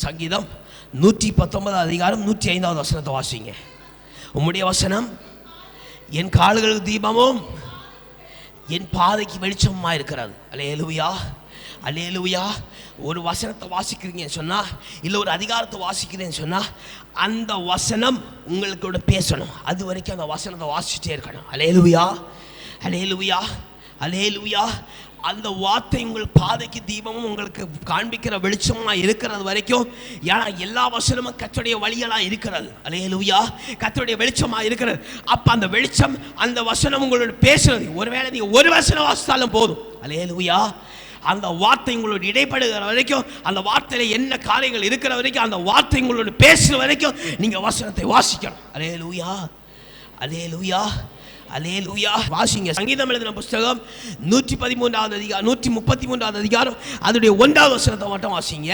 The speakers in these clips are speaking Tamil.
சங்கீதம் 119 அதிகாரம் 105 வசனத்தை வாசிங்க. உம்முடைய வசனம் என் கால்களுக்கு தீபமும் என் பாதைக்கு வெளிச்சமா இருக்கிறது. அல்லேலூயா, அல்லேலூயா. ஒரு வசனத்தை வாசிக்கிறீங்கன்னு சொன்னா, இல்லை ஒரு அதிகாரத்தை வாசிக்கிறேன்னு சொன்னா, அந்த வசனம் உங்களுக்கு பேசணும். அது வரைக்கும் அந்த வசனத்தை வாசிச்சுட்டே இருக்கணும். அல்லேலூயா, அல்லேலூயா, அல்லேலூயா. அந்த வார்த்தை உங்கள் பாதைக்கு தீபமும் உங்களுக்கு காண்பிக்கிற வெளிச்சமாக இருக்கிறது வரைக்கும். ஏன்னா எல்லா வசனமும் கர்த்தருடைய வழியெல்லாம் இருக்கிறது. அல்லேலூயா, கர்த்தருடைய வெளிச்சமாக இருக்கிறது. அப்போ அந்த வெளிச்சம், அந்த வசனம் உங்களோட பேசுறது. ஒருவேளை நீங்கள் ஒரு வசனம் வாசித்தாலும் போதும். அல்லேலூயா. அந்த வார்த்தை உங்களோட இடைப்படுகிற வரைக்கும், அந்த வார்த்தையில் என்ன காரியங்கள் இருக்கிற வரைக்கும், அந்த வார்த்தை உங்களோட பேசுகிற வரைக்கும் நீங்கள் வசனத்தை வாசிக்கணும். அல்லேலூயா, அல்லேலூயா, அல்லேலூயா. வாசிங்க. சங்கீதம் எழுதின புஸ்தகம் 113 அதிகாரம் 133 அதிகாரம் அதனுடைய 1வது வசனத்தை மட்டும் வாசிங்க.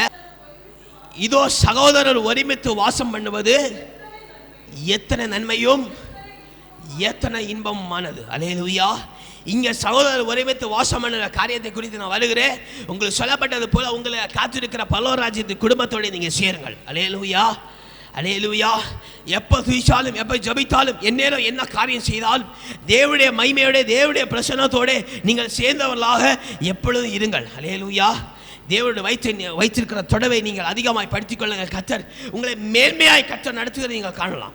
இதோ சகோதரர் ஒருமித்து வாசம் பண்ணுவது எத்தனை நன்மையும் எத்தனை இன்பமானது. அல்லேலூயா. இங்க சகோதரர் ஒருமித்து வாசம் பண்ணுற காரியத்தை குறித்து நான் வருகிறேன். உங்களுக்கு சொல்லப்பட்டது போல உங்களை காத்திருக்கிற பரலோகராஜ்யத்து குடும்பத்தோடு நீங்க சேருங்கள். அல்லேலூயா, அல்லேலூயா. எப்போ துதிச்சாலும், எப்போ ஜபித்தாலும், எந்நேரம் என்ன காரியம் செய்தாலும் தேவனுடைய மகிமையோட, தேவனுடைய பிரசன்னத்தோடு நீங்கள் சேர்ந்தவர்களாக எப்பொழுதும் இருங்கள். அல்லேலூயா. தேவனுடைய வைத்திருக்கிற தொடவை நீங்கள் அதிகமாய் படுத்திக் கொள்ளுங்கள். கர்த்தர் உங்களை மேன்மையாய் கர்த்தர் நடத்துகிறதை நீங்கள் காணலாம்.